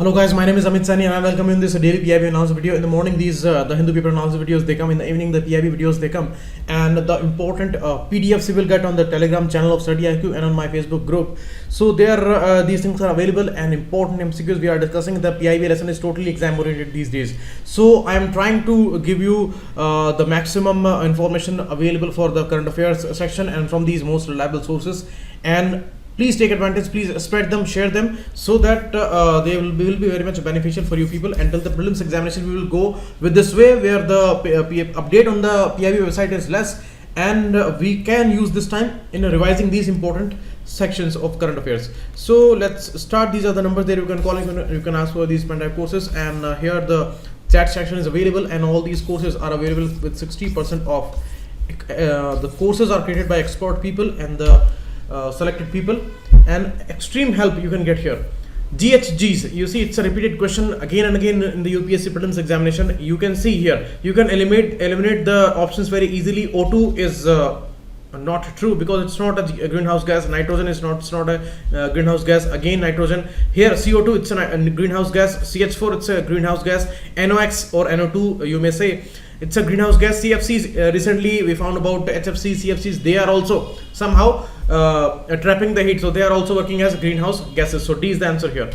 Hello guys, my name is Amit Sani and I welcome you in this daily PIB announcement video. In the morning these the Hindu paper announcement videos they come, in the evening the PIB videos they come, and the important PDFs you will get on the Telegram channel of StudyIQ and on my Facebook group. So there these things are available, and important MCQs we are discussing. The PIB lesson is totally exam oriented these days. So I am trying to give you the maximum information available for the current affairs section and from these most reliable sources, and please take advantage, please spread them, share them, so that they will be very much beneficial for you people. Until the prelims examination we will go with this way, where the update on the PIB website is less, and we can use this time in revising these important sections of current affairs. So let's start. These are the numbers there you can call, you can ask for these pen type courses, and here the chat section is available, and all these courses are available with 60% off. The courses are created by expert people and the selected people, and extreme help you can get here. GHGs, you see it's a repeated question again and again in the UPSC Prelims examination. You can see here, you can eliminate the options very easily. O2 is not true because it's not a greenhouse gas. Nitrogen is not, it's not a greenhouse gas. Again nitrogen. Here CO2, it's a greenhouse gas. CH4, it's a greenhouse gas. NOx or NO2, you may say, it's a greenhouse gas. CFCs, recently we found about HFCs, CFCs, they are also somehow trapping the heat, so they are also working as greenhouse gases. So D is the answer here.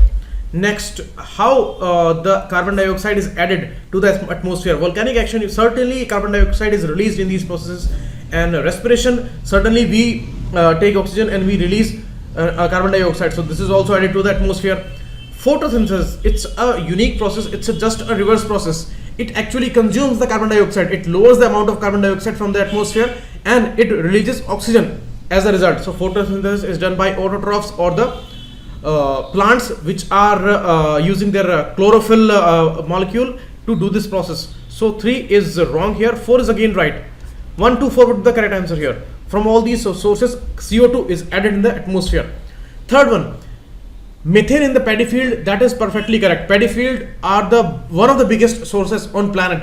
Next, how the carbon dioxide is added to the atmosphere. Volcanic action, certainly carbon dioxide is released in these processes, and respiration, certainly we take oxygen and we release carbon dioxide, so this is also added to the atmosphere. Photosynthesis, it's a unique process, it's just a reverse process. It actually consumes the carbon dioxide, it lowers the amount of carbon dioxide from the atmosphere, and it releases oxygen as a result. So photosynthesis is done by autotrophs, or the plants which are using their chlorophyll molecule to do this process. So 3 is wrong here, 4 is again right. 1, 2, 4 would be the correct answer here. From all these sources, CO2 is added in the atmosphere. Third one, methane in the paddy field, that is perfectly correct. Paddy field are the one of the biggest sources on planet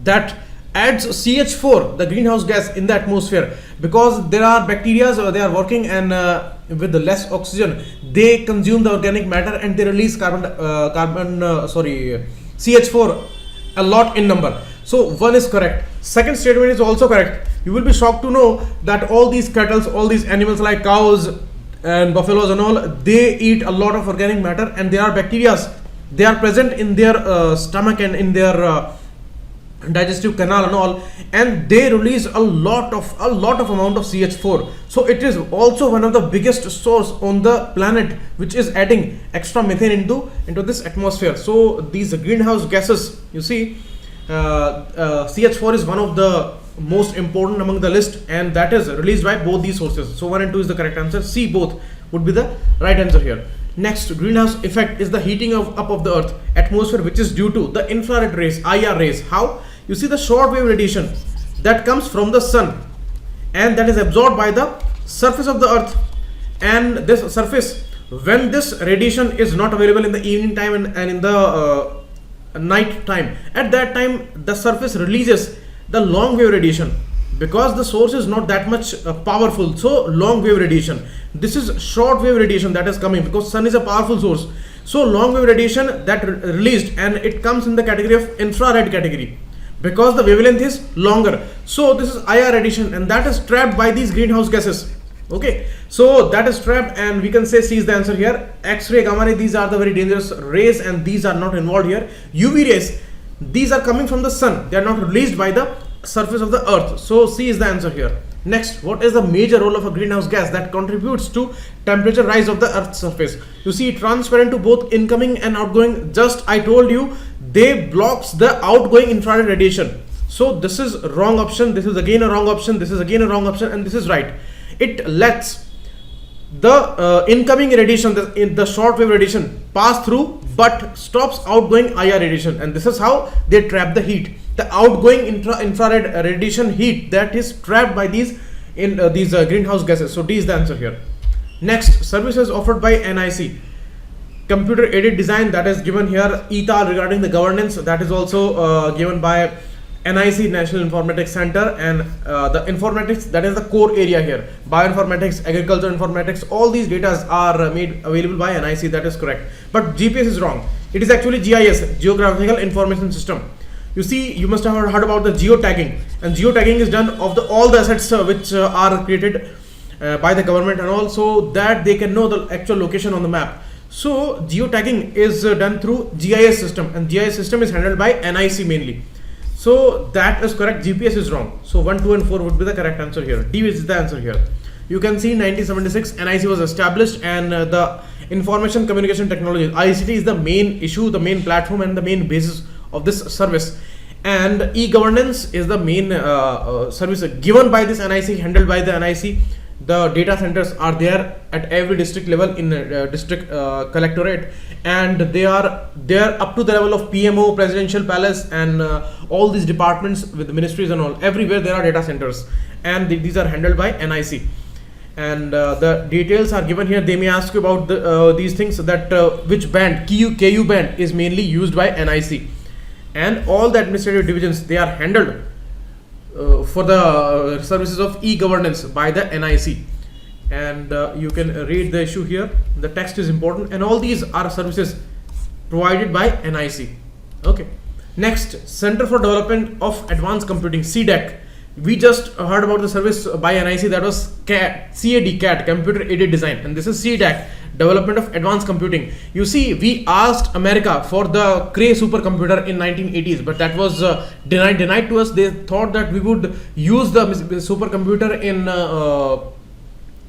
that adds CH4, the greenhouse gas, in the atmosphere, because there are bacteria, they are working, and with the less oxygen they consume the organic matter and they release CH4 a lot in number. So 1 is correct. Second statement is also correct. You will be shocked to know that all these cattle, all these animals like cows and buffaloes and all, they eat a lot of organic matter, and there are bacteria, they are present in their stomach and in their digestive canal and all, and they release a lot of amount of CH4. So it is also one of the biggest source on the planet which is adding extra methane into this atmosphere. So these greenhouse gases, you see, CH4 is one of the most important among the list, and that is released by both these sources. So 1 and 2 is the correct answer. C, both would be the right answer here. Next, greenhouse effect is the heating up of the earth atmosphere, which is due to the infrared rays, IR rays. How? You see the short wave radiation that comes from the sun, and that is absorbed by the surface of the earth. And this surface, when this radiation is not available in the evening time and in the night time, at that time the surface releases the long wave radiation, because the source is not that much powerful. So long wave radiation, this is short wave radiation that is coming, because sun is a powerful source. So long wave radiation that released, and it comes in the category of infrared category, because the wavelength is longer. So this is IR radiation, and that is trapped by these greenhouse gases. Okay, so that is trapped, and we can say C is the answer here. X-ray, gamma ray, these are the very dangerous rays, and these are not involved here. UV rays, these are coming from the sun, they are not released by the surface of the earth. So C is the answer here. Next, what is the major role of a greenhouse gas that contributes to temperature rise of the earth's surface? You see, transparent to both incoming and outgoing. Just I told you, they blocks the outgoing infrared radiation. So this is wrong option, this is again a wrong option, this is again a wrong option, and this is right. It lets the incoming radiation, the short wave radiation, pass through, but stops outgoing IR radiation, and this is how they trap the heat. The outgoing infrared radiation heat that is trapped by these greenhouse gases. So D is the answer here. Next, services offered by NIC, computer aided design, that is given here. ETA regarding the governance, that is also given by NIC National Informatics Center, and the informatics, that is the core area here. Bioinformatics, agriculture informatics, all these data are made available by NIC, that is correct. But GPS is wrong. It is actually GIS, Geographical Information System. You see, you must have heard about the geotagging, and geotagging is done of all the assets which are created by the government, and also that they can know the actual location on the map. So geotagging is done through GIS system, and GIS system is handled by NIC mainly. So that is correct. GPS is wrong. So 1, 2 and 4 would be the correct answer here. D is the answer here. You can see 1976 NIC was established, and the information communication technology, ICT, is the main issue, the main platform and the main basis of this service. And e-governance is the main service given by this NIC, handled by the NIC. The data centers are there at every district level in district collectorate, and they are there up to the level of PMO, Presidential Palace, and all these departments with ministries and all. Everywhere there are data centers, and these are handled by NIC. And the details are given here. They may ask you about these things, that which band, KU band, is mainly used by NIC, and all the administrative divisions, they are handled for the services of e-governance by the NIC. And you can read the issue here. The text is important, and all these are services provided by NIC. Okay. Next, Center for Development of Advanced Computing, CDAC. We just heard about the service by NIC, that was CAD, Computer Aided Design, and this is CDAC, Development of Advanced Computing. You see, we asked America for the Cray supercomputer in 1980s, but that was denied to us. They thought that we would use the supercomputer in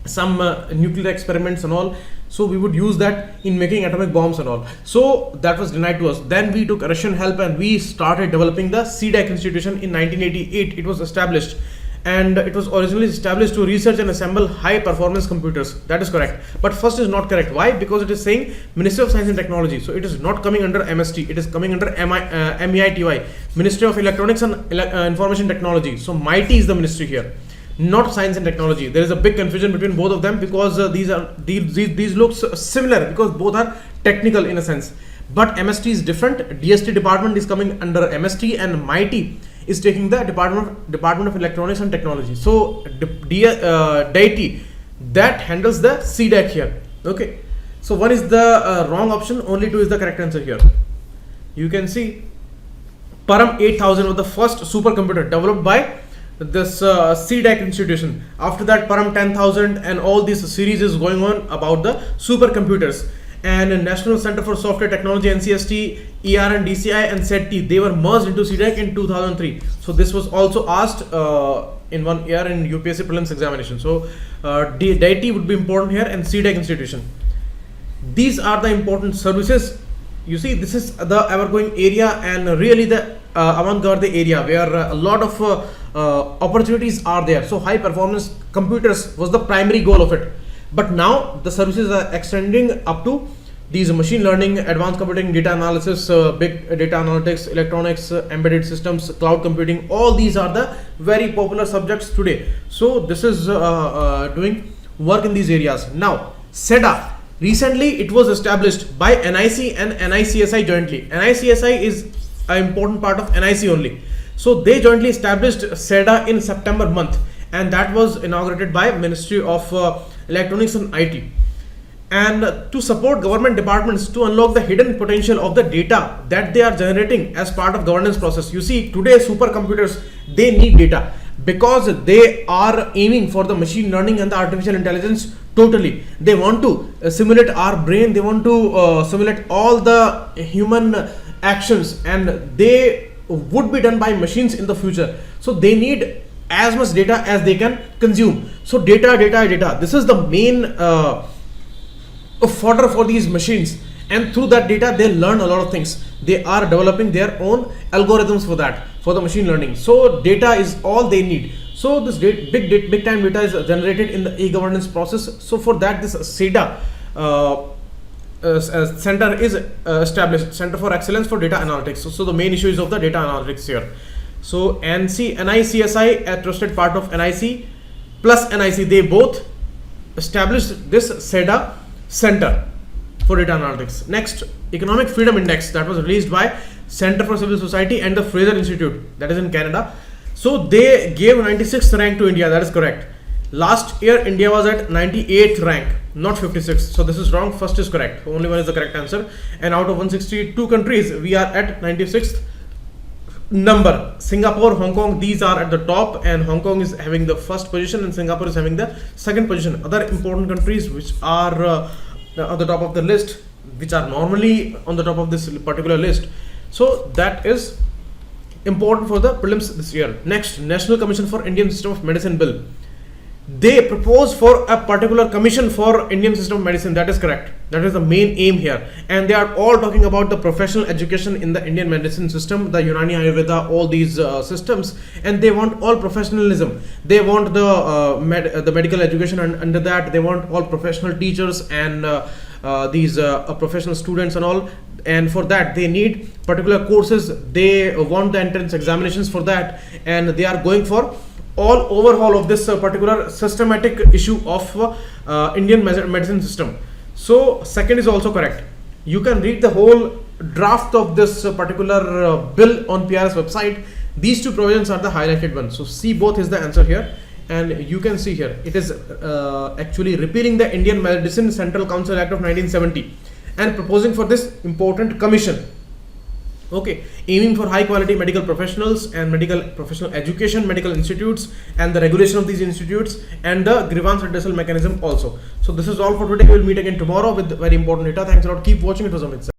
some nuclear experiments and all, so we would use that in making atomic bombs and all. So that was denied to us. Then we took Russian help, and we started developing the CDAC institution in 1988. It was established, and it was originally established to research and assemble high performance computers. That is correct, but first is not correct. Why? Because it is saying Ministry of Science and Technology, so it is not coming under MST, it is coming under MITY, Ministry of Electronics and Information Technology. So MIT is the ministry here, not Science and Technology. There is a big confusion between both of them, because these looks similar, because both are technical in a sense, but MST is different. DST department is coming under MST, and MIT is taking the Department of Electronics and Technology. So DIT, that handles the CDAC here. Okay, so 1 is the wrong option, only 2 is the correct answer here. You can see Param 8000 was the first supercomputer developed by this CDAC institution. After that, Param 10,000 and all this series is going on about the supercomputers. And National Center for Software Technology, NCST, ER and DCI and SET-T, they were merged into CDAC in 2003. So this was also asked in 1 year in UPSC Prelims Examination. So DIT would be important here, and CDAC institution. These are the important services. You see, this is the ever-growing area, and really the avant-garde area where a lot of opportunities are there. So high performance computers was the primary goal of it. But now the services are extending up to these machine learning, advanced computing, data analysis, big data analytics, electronics, embedded systems, cloud computing. All these are the very popular subjects today. So this is doing work in these areas. Now SEDA, recently it was established by NIC and NICSI jointly. NICSI is an important part of NIC only. So they jointly established SEDA in September month, and that was inaugurated by Ministry of Electronics and IT. And to support government departments to unlock the hidden potential of the data that they are generating as part of governance process. You see, today supercomputers, they need data, because they are aiming for the machine learning and the artificial intelligence totally. They want to simulate our brain, they want to simulate all the human actions, and they would be done by machines in the future. So they need as much data as they can consume. So data. This is the main fodder for these machines, and through that data they learn a lot of things. They are developing their own algorithms for that, for the machine learning. So data is all they need. So this big time data is generated in the e-governance process. So for that, this SEDA center is established, Center for Excellence for Data Analytics. So the main issue is of the data analytics here. So NICSI, a trusted part of NIC plus NIC, they both established this SEDA Center for Data Analytics. Next, Economic Freedom Index, that was released by Center for Civil Society, and the Fraser Institute, that is in Canada. So they gave 96th rank to India. That is correct. Last year India was at 98th rank, not 56th. So this is wrong. First is correct. Only one is the correct answer. And out of 162 countries, we are at 96th number. Singapore, Hong Kong, these are at the top, and Hong Kong is having the first position and Singapore is having the second position. Other important countries which are on the top of the list, which are normally on the top of this particular list. So that is important for the prelims this year. Next, National Commission for Indian System of Medicine bill. They propose for a particular commission for Indian system of medicine. That is correct. That is the main aim here. And they are all talking about the professional education in the Indian medicine system, the Unani, Ayurveda, all these systems. And they want all professionalism. They want the medical education, and under that they want all professional teachers and these professional students and all. And for that they need particular courses. They want the entrance examinations for that, and they are going for all overhaul of this particular systematic issue of Indian medicine system. So second is also correct. You can read the whole draft of this particular bill on PRS website. These two provisions are the highlighted ones. So C both is the answer here, and you can see here it is actually repealing the Indian Medicine Central Council Act of 1970 and proposing for this important commission. Okay, aiming for high quality medical professionals and medical professional education, medical institutes, and the regulation of these institutes, and the grievance redressal mechanism also. So this is all for today. We will meet again tomorrow with very important data. Thanks a lot. Keep watching. It was Amit sir.